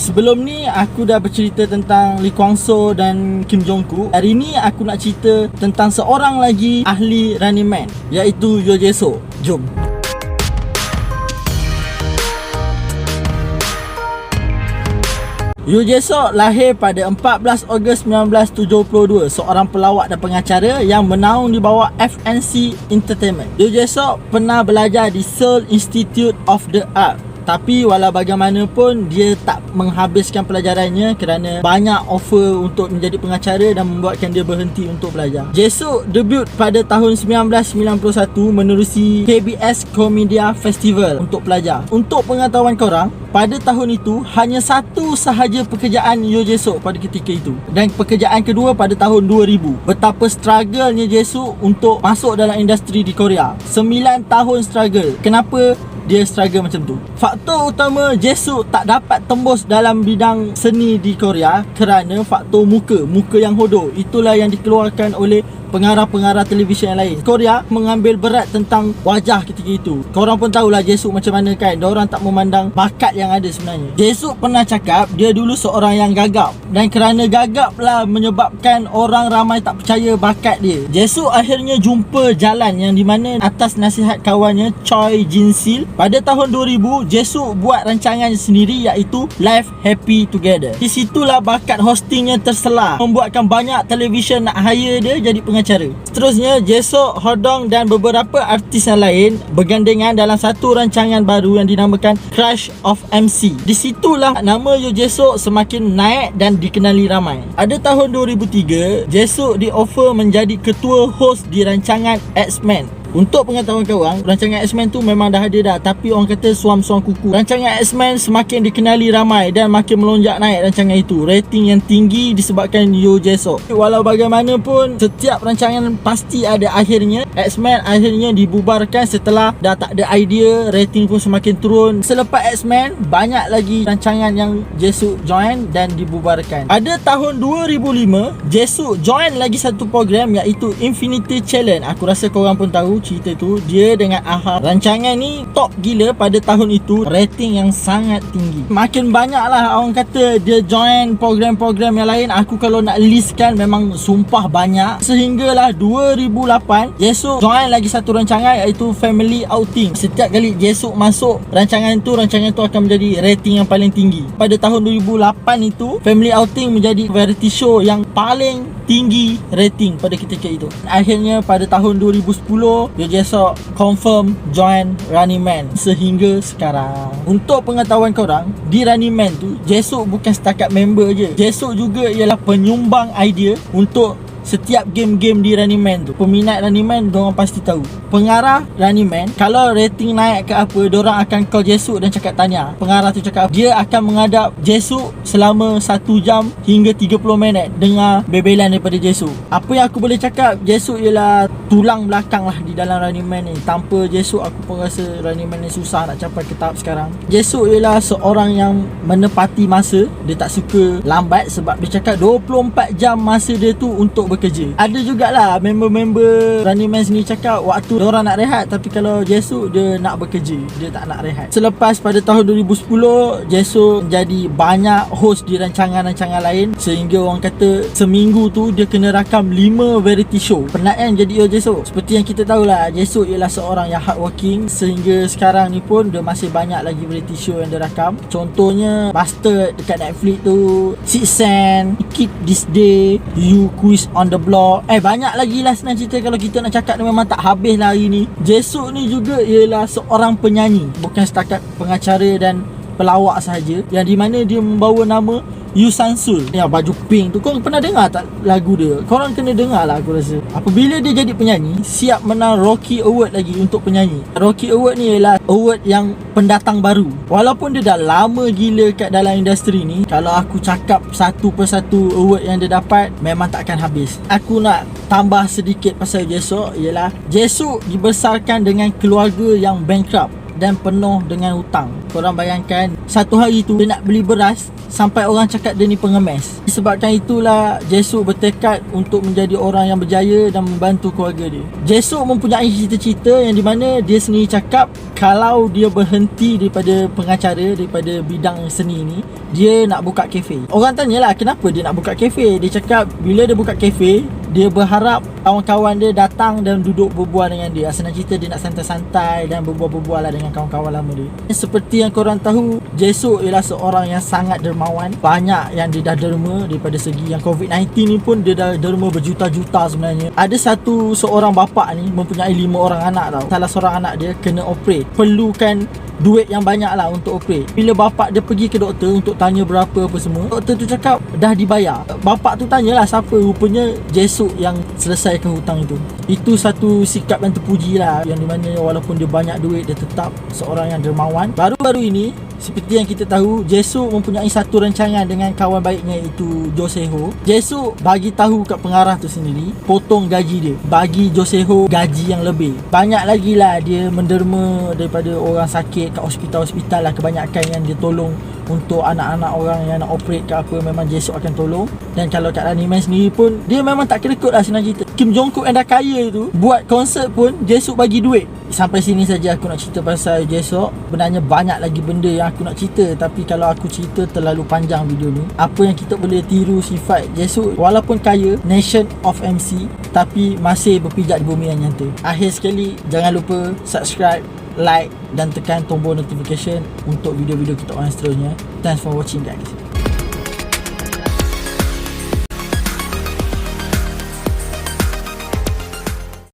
Sebelum ni aku dah bercerita tentang Lee Kwang Soo dan Kim Jong Kook. Hari ni aku nak cerita tentang seorang lagi ahli Running Man, iaitu Yoo Jae Suk. Jom. Yoo Jae Suk lahir pada 14 Ogos 1972, seorang pelawak dan pengacara yang menaung di bawah FNC Entertainment. Yoo Jae Suk pernah belajar di Seoul Institute of the Arts. Tapi walau bagaimanapun dia tak menghabiskan pelajarannya kerana banyak offer untuk menjadi pengacara dan membuatkan dia berhenti untuk belajar. Jae Suk debut pada tahun 1991 menerusi KBS Komedia Festival untuk pelajar. Untuk pengetahuan korang, pada tahun itu hanya satu sahaja pekerjaan Yoo Jae Suk pada ketika itu, dan pekerjaan kedua pada tahun 2000. Betapa struggle-nya Jae Suk untuk masuk dalam industri di Korea. 9 tahun struggle. Kenapa dia struggle macam tu? Faktor utama Jae Suk tak dapat tembus dalam bidang seni di Korea kerana faktor muka yang hodoh. Itulah yang dikeluarkan oleh pengarah-pengarah televisyen yang lain. Korea mengambil berat tentang wajah ketika itu. Korang pun tahulah Jae Suk macam mana kan. Diorang tak memandang bakat yang ada sebenarnya. Jae Suk pernah cakap dia dulu seorang yang gagap, dan kerana gagap lah menyebabkan orang ramai tak percaya bakat dia. Jae Suk akhirnya jumpa jalan yang di mana atas nasihat kawannya Choi Jin Sil, pada tahun 2000 Jae Suk buat rancangan sendiri iaitu Life Happy Together. Di situlah bakat hostingnya terselar, membuatkan banyak televisyen nak hire dia jadi pengacara. Seterusnya Jae Suk, Hodong dan beberapa artis yang lain bergandengan dalam satu rancangan baru yang dinamakan Crush of MC. Di situlah nama Yoo Jae Suk semakin naik dan dikenali ramai. Pada tahun 2003 Jae Suk di-offer menjadi ketua host di rancangan X-Men. Untuk pengetahuan korang, rancangan X-Men tu memang dah ada dah, tapi orang kata suam-suam kuku. Rancangan X-Men semakin dikenali ramai dan makin melonjak naik rancangan itu. Rating yang tinggi disebabkan Yoo Jae Suk. Walau bagaimanapun, setiap rancangan pasti ada akhirnya. X-Men akhirnya dibubarkan setelah dah tak ada idea, rating pun semakin turun. Selepas X-Men, banyak lagi rancangan yang Jae Suk join dan dibubarkan. Pada tahun 2005, Jae Suk join lagi satu program iaitu Infinity Challenge. Aku rasa korang pun tahu cerita tu. Dia dengan AHA. Rancangan ni top gila pada tahun itu, rating yang sangat tinggi. Makin banyak lah orang kata dia join program-program yang lain. Aku kalau nak listkan memang sumpah banyak. Sehinggalah 2008 Jae Suk join lagi satu rancangan iaitu Family Outing. Setiap kali Jae Suk masuk rancangan tu akan menjadi rating yang paling tinggi. Pada tahun 2008 itu, Family Outing menjadi variety show yang paling tinggi rating pada ketika itu. Akhirnya pada tahun 2010 Yoo Jae Suk confirm join Running Man sehingga sekarang. Untuk pengetahuan korang, di Running Man tu Jae Suk bukan setakat member je. Jae Suk juga ialah penyumbang idea untuk setiap game-game di Running Man tu. Peminat Running Man diorang pasti tahu. Pengarah Running Man, kalau rating naik ke apa, diorang akan call Jae Suk dan cakap tanya. Pengarah tu cakap dia akan menghadap Jae Suk selama 1 jam hingga 30 minit dengar bebelan daripada Jae Suk. Apa yang aku boleh cakap, Jae Suk ialah tulang belakang lah di dalam Running Man ni. Tanpa Jae Suk aku pun rasa Running Man ni susah nak capai ke tahap sekarang. Jae Suk ialah seorang yang menepati masa. Dia tak suka lambat sebab dia cakap 24 jam masa dia tu untuk bekerja. Ada jugalah member-member Running Man sendiri cakap waktu diorang nak rehat, tapi kalau Jae Suk dia nak bekerja, dia tak nak rehat. Selepas pada tahun 2010 Jae Suk jadi banyak host di rancangan-rancangan lain, sehingga orang kata seminggu tu dia kena rakam 5 variety show. Penat kan jadi Yoo Jae Suk? Seperti yang kita tahulah, Jae Suk ialah seorang yang hardworking. Sehingga sekarang ni pun dia masih banyak lagi variety show yang dia rakam. Contohnya Bastard dekat Netflix tu, Six Sense, Keep This Day, You Quiz on the Block. Banyak lagi lah senang cerita. Kalau kita nak cakap memang tak habis lah hari ni. Jae Suk ni juga ialah seorang penyanyi, bukan setakat pengacara dan pelawak sahaja, yang di mana dia membawa nama Yoo Sang-sul. Yang baju pink tu, korang pernah dengar tak lagu dia? Korang kena dengar lah aku rasa. Apabila dia jadi penyanyi, siap menang Rocky Award lagi untuk penyanyi. Rocky Award ni ialah award yang pendatang baru. Walaupun dia dah lama gila kat dalam industri ni, kalau aku cakap satu persatu award yang dia dapat, memang takkan habis. Aku nak tambah sedikit pasal Jae Suk, ialah Jae Suk dibesarkan dengan keluarga yang bankrupt. dan penuh dengan hutang. Korang bayangkan, satu hari tu dia nak beli beras sampai orang cakap dia ni pengemis. Disebabkan itulah Jesuk bertekad untuk menjadi orang yang berjaya dan membantu keluarga dia. Jesuk mempunyai cita-cita yang di mana dia sendiri cakap kalau dia berhenti daripada pengacara, daripada bidang seni ni, dia nak buka kafe. Orang tanyalah kenapa dia nak buka kafe. Dia cakap bila dia buka kafe, dia berharap kawan-kawan dia datang dan duduk berbual dengan dia. Senang cerita dia nak santai-santai dan berbual-berbual lah dengan kawan-kawan lama dia. Seperti yang korang tahu, Jesuk ialah seorang yang sangat dermawan. Banyak yang dia dah derma daripada segi yang COVID-19 ni pun dia dah derma berjuta-juta sebenarnya. Ada seorang bapa ni mempunyai 5 orang anak tau. Salah seorang anak dia kena operate. Perlukan duit yang banyak lah untuk operate. Bila bapak dia pergi ke doktor untuk tanya berapa apa semua, doktor tu cakap dah dibayar. Bapak tu tanyalah siapa, rupanya Jesuk yang selesaikan hutang itu. Itu satu sikap yang terpuji lah, yang dimana walaupun dia banyak duit, dia tetap seorang yang dermawan. Baru-baru ini, seperti yang kita tahu, Jesuk mempunyai satu rancangan dengan kawan baiknya iaitu Joseho. Jesuk bagi tahu kat pengarah tu sendiri, potong gaji dia, bagi Joseho gaji yang lebih. Banyak lagi lah dia menderma daripada orang sakit kat hospital-hospital lah. Kebanyakan yang dia tolong untuk anak-anak orang yang nak operate ke apa, memang Jesuk akan tolong. Dan kalau kat Running Man sendiri pun, dia memang tak kerekut lah senang cerita. Kim Jong-kook yang dah kaya tu, buat konsert pun Jesuk bagi duit. Sampai sini saja aku nak cerita pasal Jesuk. Sebenarnya banyak lagi benda yang aku nak cerita, tapi kalau aku cerita terlalu panjang video ni. Apa yang kita boleh tiru sifat Jesuk, walaupun kaya, nation of MC, tapi masih berpijak di bumi yang nyata. Akhir sekali, jangan lupa subscribe, like dan tekan tombol notification untuk video-video kita orang seterusnya. Thanks for watching guys.